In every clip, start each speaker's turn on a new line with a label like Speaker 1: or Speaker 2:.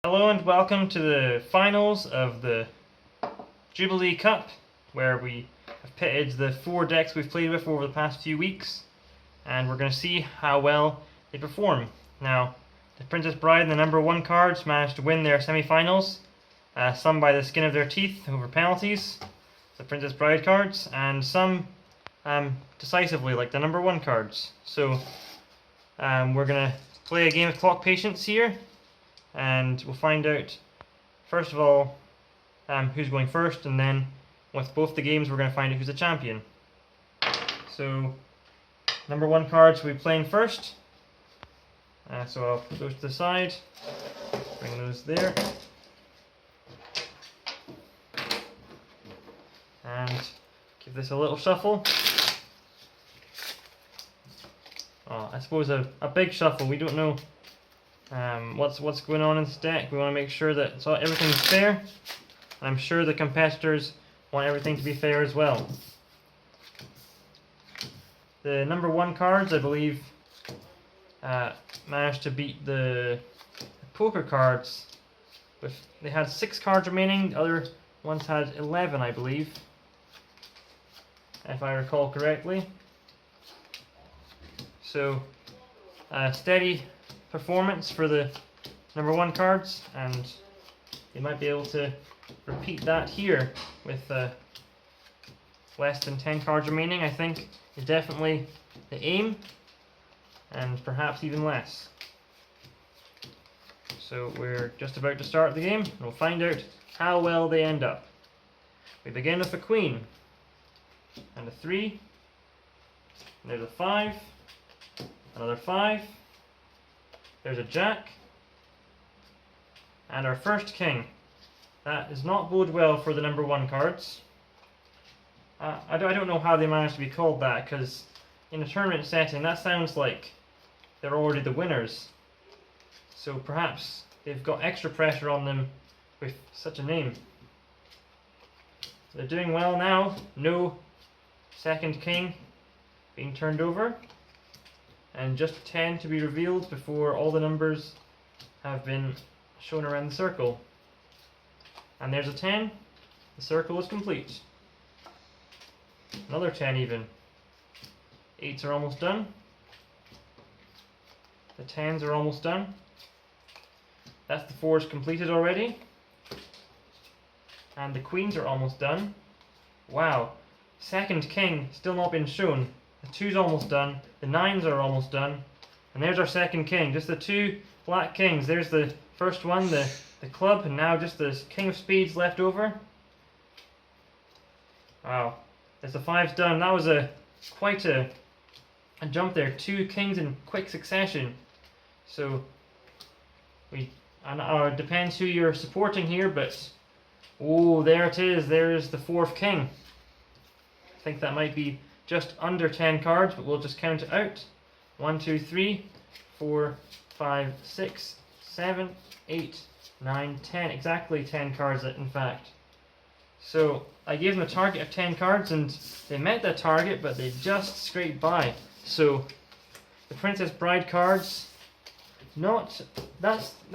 Speaker 1: Hello and welcome to the finals of the Jubilee Cup, where we have pitted the 4 decks we've played with over the past few weeks, and we're going to see how well they perform. Now, the Princess Bride and the number 1 cards managed to win their semi-finals, some by the skin of their teeth over penalties, the Princess Bride cards, and some decisively, like the number 1 cards. So, we're going to play a game of clock patience here, and we'll find out first of all who's going first, and then with both the games we're going to find out who's the champion. So number 1 cards we'll be playing first, so I'll put those to the side, bring those there, and give this a little shuffle. I suppose a big shuffle. We don't know what's going on in this deck. We want to make sure that everything's fair, and I'm sure the competitors want everything to be fair as well. The number 1 cards, I believe, managed to beat the poker cards. They had 6 cards remaining, the other ones had 11, I believe, if I recall correctly. So, steady performance for the number 1 cards, and they might be able to repeat that here with less than 10 cards remaining. I think is definitely the aim, and perhaps even less. So we're just about to start the game, and we'll find out how well they end up. We begin with a queen, and a 3, and there's a 5, another 5, there's a jack, and our first king. That does not bode well for the number 1 cards. I don't know how they managed to be called that, because in a tournament setting that sounds like they're already the winners. So perhaps they've got extra pressure on them with such a name. They're doing well now. No second king being turned over, and just 10 to be revealed before all the numbers have been shown around the circle. And there's a 10. The circle is complete. Another 10 even. 8s are almost done. The 10s are almost done. That's the 4s completed already. And the queens are almost done. Wow. Second king still not been shown. The 2's almost done, the 9s are almost done, and there's our second king. Just the 2 black kings. There's the first one, the club, and now just the king of spades left over. Wow, there's the 5's done. That was quite a jump there. 2 kings in quick succession. So it depends who you're supporting here, but oh, there it is. There's the 4th king. I think that might be just under 10 cards, but we'll just count it out. 1, 2, 3, 4, 5, 6, 7, 8, 9, 10. Exactly 10 cards, in fact. So I gave them a target of 10 cards, and they met that target, but they just scraped by. So the Princess Bride cards, that's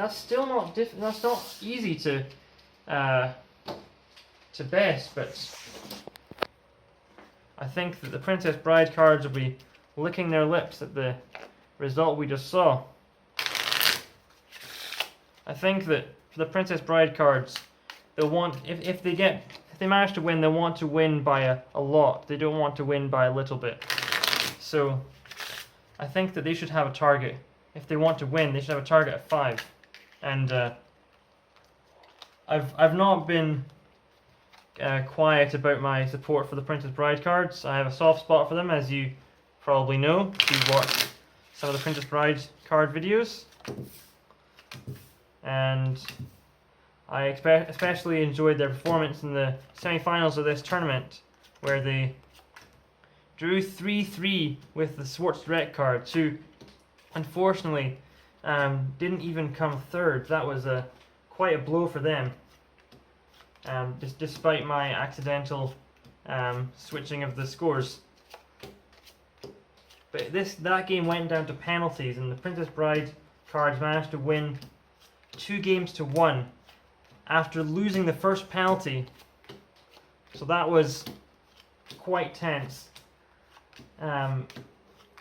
Speaker 1: still not that's not easy to best, but I think that the Princess Bride cards will be licking their lips at the result we just saw. I think that for the Princess Bride cards, they'll want, if they manage to win, they'll want to win by a lot. They don't want to win by a little bit. So I think that they should have a target. If they want to win, they should have a target of 5. And I've not been quiet about my support for the Princess Bride cards. I have a soft spot for them, as you probably know if you've watched some of the Princess Bride card videos. And I especially enjoyed their performance in the semi-finals of this tournament, where they drew 3-3 with the Swartz Rec cards, who unfortunately didn't even come third. That was quite a blow for them. Despite my accidental switching of the scores. But that game went down to penalties, and the Princess Bride cards managed to win 2-1 after losing the first penalty. So that was quite tense.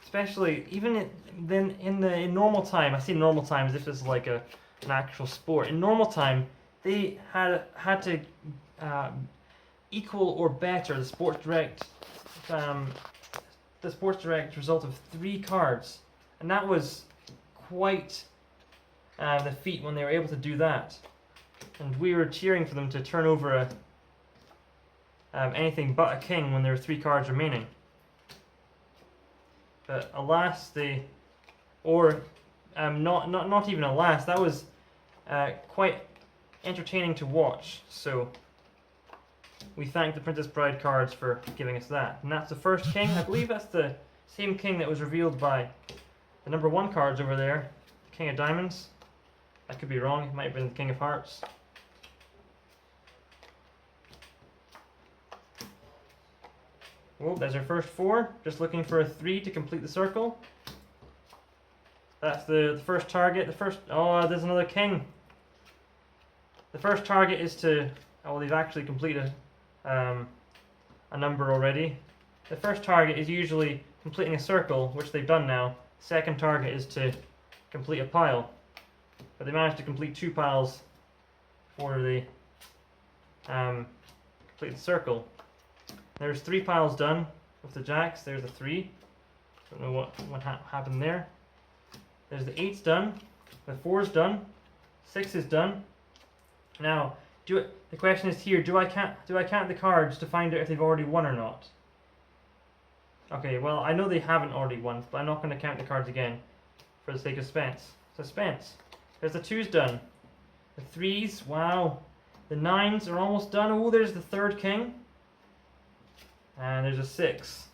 Speaker 1: Especially even in normal time. I say normal time as if it's like an actual sport. In normal time, they had to equal or better the Sports Direct result of 3 cards, and that was quite the feat when they were able to do that. And we were cheering for them to turn over anything but a king when there were 3 cards remaining. But alas, not even alas, that was quite entertaining to watch. So we thank the Princess Bride cards for giving us that. And that's the first king. I believe that's the same king that was revealed by the number 1 cards over there, King of Diamonds. I could be wrong, it might have been the King of Hearts. Oh, there's our first 4. Just looking for a 3 to complete the circle. That's the first target. Oh, there's another king. The first target is to... Oh, they've actually completed a number already. The first target is usually completing a circle, which they've done now. Second target is to complete a pile. But they managed to complete 2 piles before they complete the circle. There's 3 piles done with the jacks. There's a 3. Don't know what happened there. There's the 8's done. The 4's done. 6 is done. Now, the question is here: do I count the cards to find out if they've already won or not? Okay, well I know they haven't already won, but I'm not going to count the cards again for the sake of suspense. There's the 2's done. The 3's, wow. The 9's are almost done. Oh, there's the 3rd king. And there's a 6.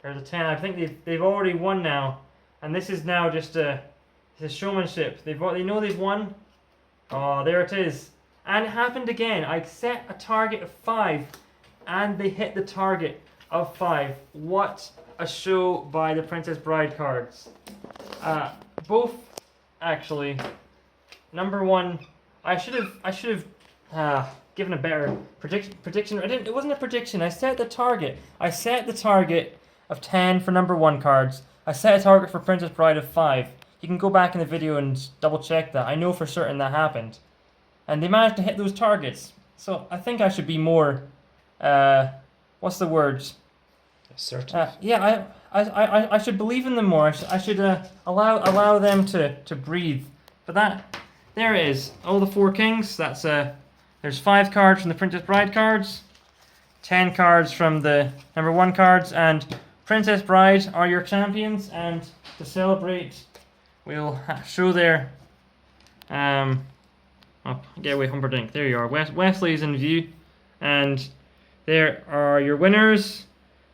Speaker 1: There's a 10. I think they've already won now, and this is now just a showmanship. They know they've won. Oh, there it is. And it happened again. I set a target of 5, and they hit the target of 5. What a show by the Princess Bride cards. Both, actually. Number 1, I should have given a better prediction. It wasn't a prediction. I set the target. I set the target of 10 for number 1 cards. I set a target for Princess Bride of 5. You can go back in the video and double check that. I know for certain that happened. And they managed to hit those targets. So I think I should be more, what's the word?
Speaker 2: Assertive.
Speaker 1: Yeah, I should believe in them more. I should allow them to breathe. But there it is. All the 4 kings. That's there's 5 cards from the Princess Bride cards, 10 cards from the number 1 cards, and Princess Bride are your champions. And to celebrate, we'll show their oh, get away, Humperdinck. There you are. Wesley's in view, and there are your winners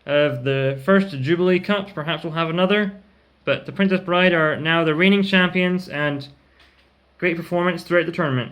Speaker 1: of the first Jubilee Cup. Perhaps we'll have another, but the Princess Bride are now the reigning champions, and great performance throughout the tournament.